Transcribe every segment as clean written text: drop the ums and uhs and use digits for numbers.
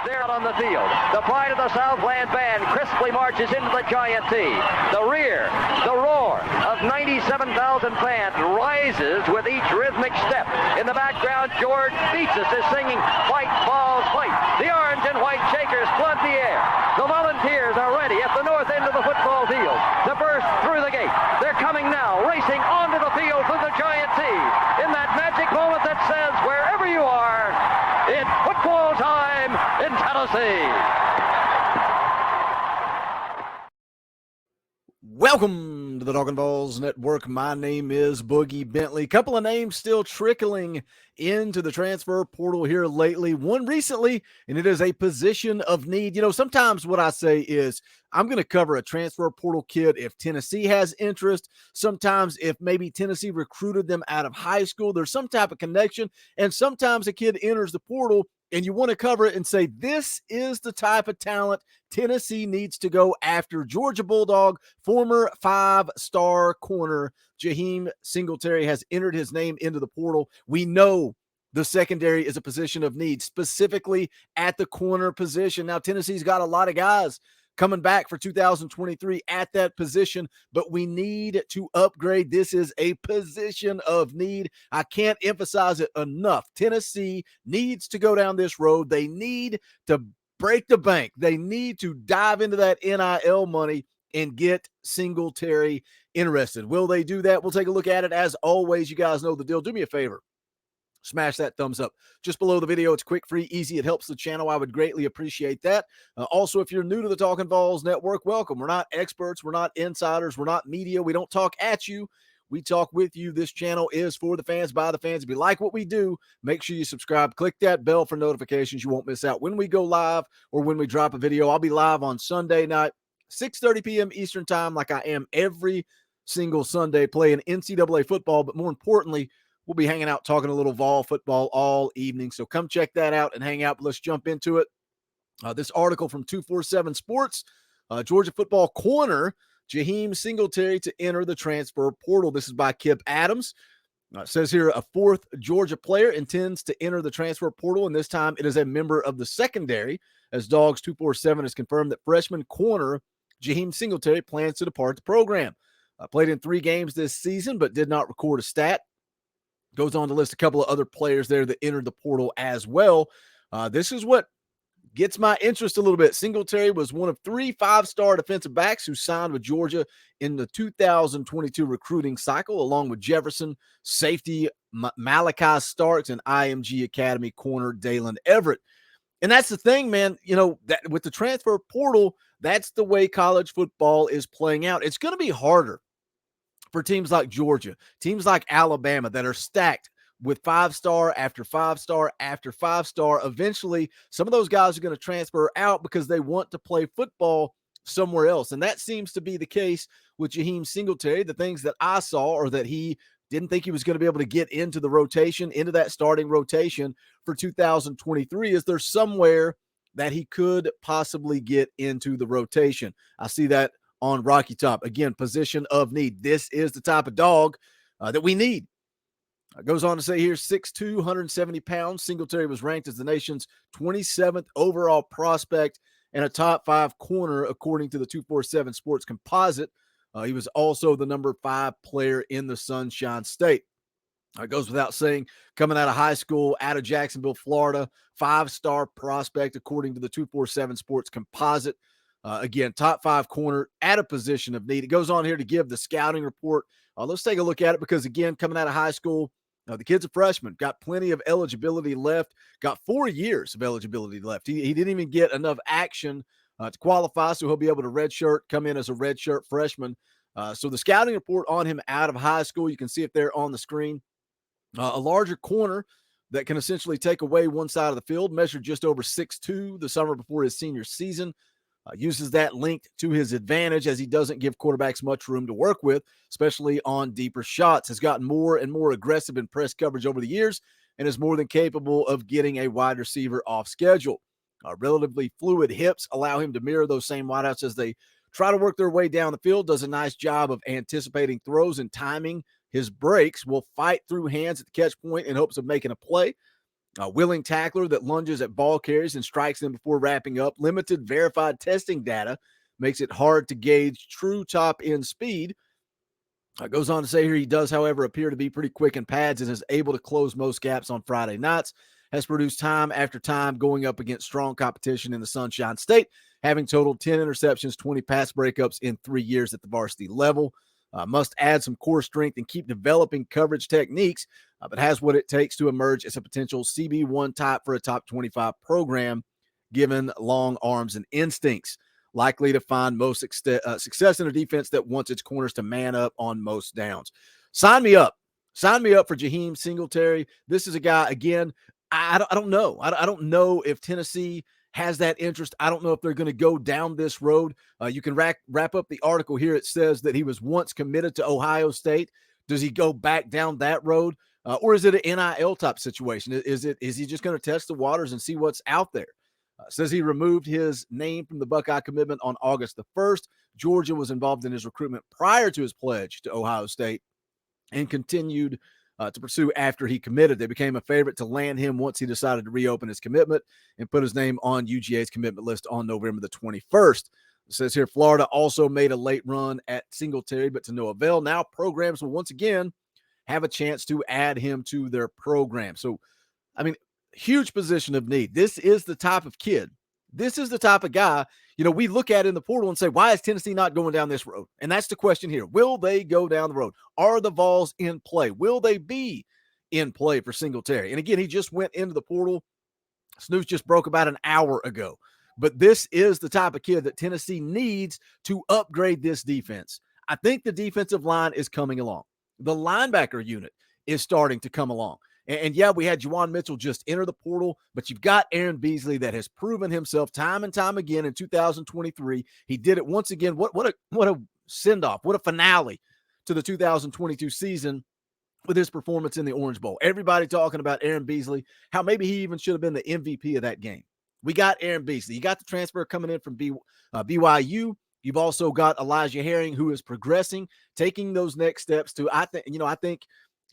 They're out on the field. The pride of the Southland band crisply marches into the Giant T. The rear, the roar of 97,000 fans rises with each rhythmic step. In the background, George Beatsis is singing "Fight, Vols, Fight." The orange and white Shakers flood the air. The Volunteers are ready at the north end of the football field to burst through the gate. They're coming now, racing onto the field through the Giant T. In that magic moment that says, wherever you are, it's football time in Tennessee. Welcome to the Talkin Vols Network. My name is Boogie Bentley. Couple of names still trickling into the transfer portal here lately. One recently, and it is a position of need. You know, sometimes what I say is I'm going to cover a transfer portal kid if Tennessee has interest. Sometimes if maybe Tennessee recruited them out of high school, there's some type of connection. And sometimes a kid enters the portal and you want to cover it and say, this is the type of talent Tennessee needs to go after. Georgia Bulldog, former 5-star corner Jaheim Singletary has entered his name into the portal. We know the secondary is a position of need, specifically at the corner position. Now, Tennessee's got a lot of guys coming back for 2023 at that position, but we need to upgrade. This is a position of need. I can't emphasize it enough. Tennessee needs to go down this road. They need to break the bank. They need to dive into that NIL money and get Singletary interested. Will they do that? We'll take a look at it. As always, you guys know the deal. Do me a favor. Smash that thumbs up just below the video. It's quick, free, easy. It helps the channel. I would greatly appreciate that. Also, if you're new to the Talkin Vols Network, welcome. We're not experts. We're not insiders. We're not media. We don't talk at you. We talk with you. This channel is for the fans, by the fans. If you like what we do, make sure you subscribe. Click that bell for notifications. You won't miss out when we go live or when we drop a video. I'll be live on Sunday night, 6:30 p.m. Eastern time, like I am every single Sunday, playing NCAA football. But more importantly, we'll be hanging out talking a little Vol football all evening. So come check that out and hang out. But let's jump into it. This article from 247 Sports, Georgia football corner Jaheim Singletary to enter the transfer portal. This is by Kip Adams. It says here a fourth Georgia player intends to enter the transfer portal, and this time it is a member of the secondary, as Dogs 247 has confirmed that freshman corner Jaheim Singletary plans to depart the program. Played in 3 games this season, but did not record a stat. Goes on to list a couple of other players there that entered the portal as well. This is what gets my interest a little bit. Singletary was one of 3 5-star defensive backs who signed with Georgia in the 2022 recruiting cycle, along with Jefferson, safety Malachi Starks, and IMG Academy corner Dalen Everett. And that's the thing, man. You know, that with the transfer portal, that's the way college football is playing out. It's going to be harder for teams like Georgia, teams like Alabama that are stacked with 5-star after 5-star after 5-star. Eventually, some of those guys are going to transfer out because they want to play football somewhere else. And that seems to be the case with Jaheim Singletary. The things that I saw are that he didn't think he was going to be able to get into the rotation, into that starting rotation for 2023. Is there somewhere that he could possibly get into the rotation? I see that on Rocky Top. Again, position of need. This is the type of dog that we need. Goes on to say here, 6'2", 170 pounds. Singletary was ranked as the nation's 27th overall prospect and a top 5 corner, according to the 247 Sports Composite. He was also the number 5 player in the Sunshine State. It goes without saying, coming out of high school, out of Jacksonville, Florida, 5-star prospect, according to the 247 Sports Composite. Again, top 5 corner at a position of need. It goes on here to give the scouting report. Let's take a look at it because, again, coming out of high school, the kid's a freshman, got plenty of eligibility left, got 4 years of eligibility left. He didn't even get enough action to qualify, so he'll be able to redshirt, come in as a redshirt freshman. So the scouting report on him out of high school, you can see it there on the screen. A larger corner that can essentially take away one side of the field, measured just over 6'2" the summer before his senior season. Uses that linked to his advantage as he doesn't give quarterbacks much room to work with, especially on deeper shots. Has gotten more and more aggressive in press coverage over the years and is more than capable of getting a wide receiver off schedule. Relatively fluid hips allow him to mirror those same wideouts as they try to work their way down the field. Does a nice job of anticipating throws and timing his breaks. Will fight through hands at the catch point in hopes of making a play. A willing tackler that lunges at ball carriers and strikes them before wrapping up. Limited verified testing data makes it hard to gauge true top end speed. Goes on to say here he does, however, appear to be pretty quick in pads and is able to close most gaps on Friday nights. Has produced time after time going up against strong competition in the Sunshine State, having totaled 10 interceptions, 20 pass breakups in 3 years at the varsity level. Must add some core strength and keep developing coverage techniques, but has what it takes to emerge as a potential CB1 type for a top 25 program, given long arms and instincts. Likely to find most success in a defense that wants its corners to man up on most downs. Sign me up. Sign me up for Jaheim Singletary. This is a guy, again, I don't know. I don't know if Tennessee has that interest. I don't know if they're going to go down this road. You can wrap up the article here. It says that he was once committed to Ohio State. Does he go back down that road? Or is it an NIL type situation? Is he just going to test the waters and see what's out there? Says he removed his name from the Buckeye commitment on August the 1st. Georgia was involved in his recruitment prior to his pledge to Ohio State and continued to pursue after he committed. They became a favorite to land him once he decided to reopen his commitment and put his name on UGA's commitment list on November the 21st. It says here, Florida also made a late run at Singletary, but to no avail. Now programs will once again have a chance to add him to their program. So, I mean, huge position of need. This is the type of kid. This is the type of guy, we look at in the portal and say, why is Tennessee not going down this road? And that's the question here. Will they go down the road? Are the Vols in play? Will they be in play for Singletary? And again, he just went into the portal. Snooze just broke about an hour ago. But this is the type of kid that Tennessee needs to upgrade this defense. I think the defensive line is coming along. The linebacker unit is starting to come along. And yeah, we had Juwan Mitchell just enter the portal, but you've got Aaron Beasley that has proven himself time and time again in 2023. He did it once again. What a send-off, what a finale to the 2022 season with his performance in the Orange Bowl. Everybody talking about Aaron Beasley, how maybe he even should have been the MVP of that game. We got Aaron Beasley. You got the transfer coming in from BYU. You've also got Elijah Herring, who is progressing, taking those next steps to, I think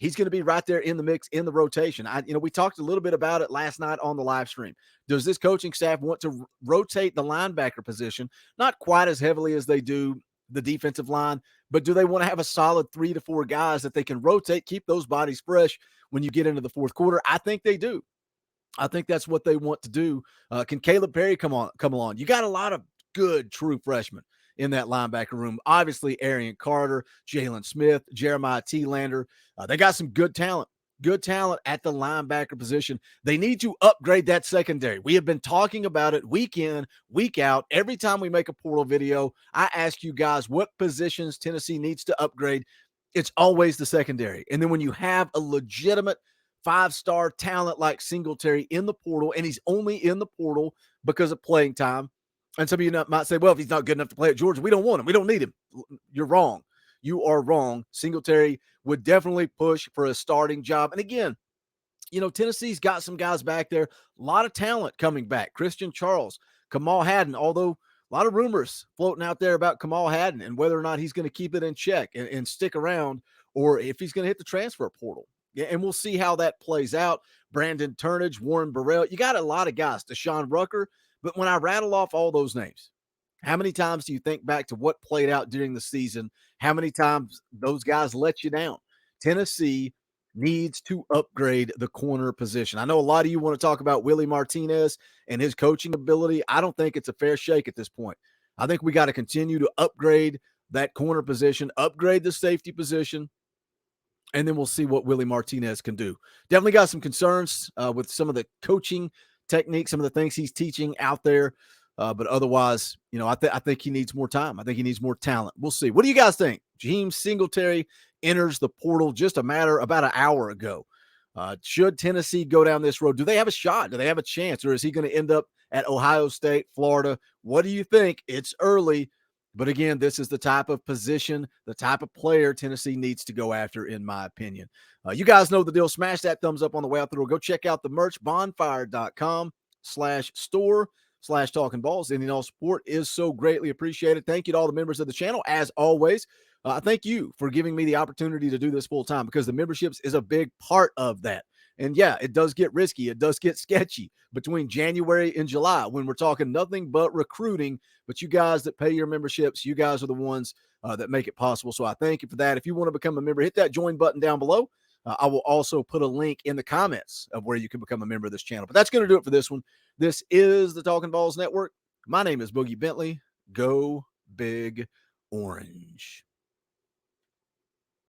he's going to be right there in the mix, in the rotation. We talked a little bit about it last night on the live stream. Does this coaching staff want to rotate the linebacker position? Not quite as heavily as they do the defensive line, but do they want to have a solid 3 to 4 guys that they can rotate, keep those bodies fresh when you get into the fourth quarter? I think they do. I think that's what they want to do. Can Caleb Perry come along? You got a lot of good true freshmen in that linebacker room. Obviously, Arian Carter, Jalen Smith, Jeremiah T-Lander. They got some good talent at the linebacker position. They need to upgrade that secondary. We have been talking about it week in, week out. Every time we make a portal video, I ask you guys what positions Tennessee needs to upgrade. It's always the secondary. And then when you have a legitimate 5-star talent like Singletary in the portal, and he's only in the portal because of playing time, and some of you might say, well, if he's not good enough to play at Georgia, we don't want him. We don't need him. You're wrong. You are wrong. Singletary would definitely push for a starting job. And again, Tennessee's got some guys back there. A lot of talent coming back. Christian Charles, Kamal Hadden, although a lot of rumors floating out there about Kamal Hadden and whether or not he's going to keep it in check and stick around, or if he's going to hit the transfer portal. Yeah, and we'll see how that plays out. Brandon Turnage, Warren Burrell. You got a lot of guys. Deshaun Rucker. But when I rattle off all those names, how many times do you think back to what played out during the season? How many times those guys let you down? Tennessee needs to upgrade the corner position. I know a lot of you want to talk about Willie Martinez and his coaching ability. I don't think it's a fair shake at this point. I think we got to continue to upgrade that corner position, upgrade the safety position, and then we'll see what Willie Martinez can do. Definitely got some concerns with some of the coaching techniques, some of the things he's teaching out there. But otherwise, I think he needs more time. I think he needs more talent. We'll see. What do you guys think? Jaheim Singletary enters the portal just about an hour ago. Should Tennessee go down this road? Do they have a shot? Do they have a chance? Or is he going to end up at Ohio State, Florida? What do you think? It's early. But again, this is the type of position, the type of player Tennessee needs to go after, in my opinion. You guys know the deal. Smash that thumbs up on the way out the door. Go check out the merch, bonfire.com/store/talkinballs. Any and all support is so greatly appreciated. Thank you to all the members of the channel. As always, thank you for giving me the opportunity to do this full time, because the memberships is a big part of that. And yeah, it does get risky. It does get sketchy between January and July when we're talking nothing but recruiting. But you guys that pay your memberships, you guys are the ones that make it possible. So I thank you for that. If you want to become a member, hit that join button down below. I will also put a link in the comments of where you can become a member of this channel. But that's going to do it for this one. This is the Talkin' Vols Network. My name is Boogie Bentley. Go Big Orange.